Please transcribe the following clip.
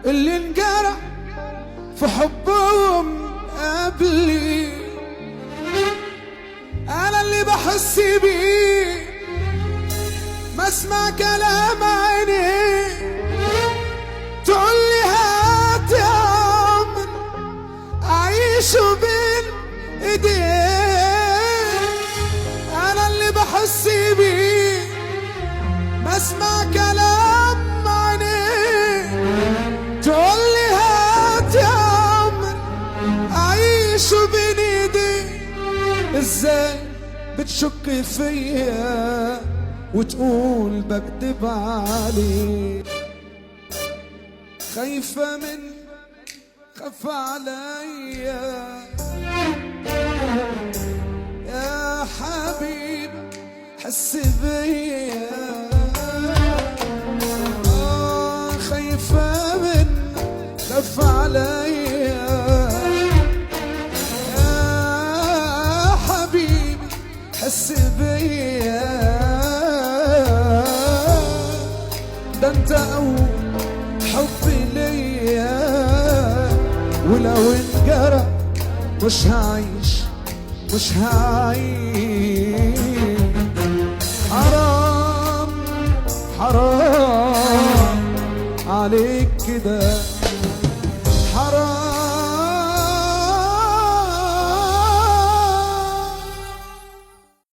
اللي انقرع في حبهم قبلي، انا اللي بحس بيه ما اسمع كلام عيني تقول لي هات يا عمر اعيش بين ايديك، انا اللي بحس بيه ما اسمع كلام عيني تقول لي هات يا عمر اعيش بين ايديك. ازاي بتشك فيا وتقول بكدب عليك؟ خايفة من خاف عليا يا حبيب حس بيا، خايفة من خاف عليا يا حبيب حس بيا، ده انت اول حبي ليا، ولو انجرى مش هعيش مش هعيش. حرام حرام عليك كده.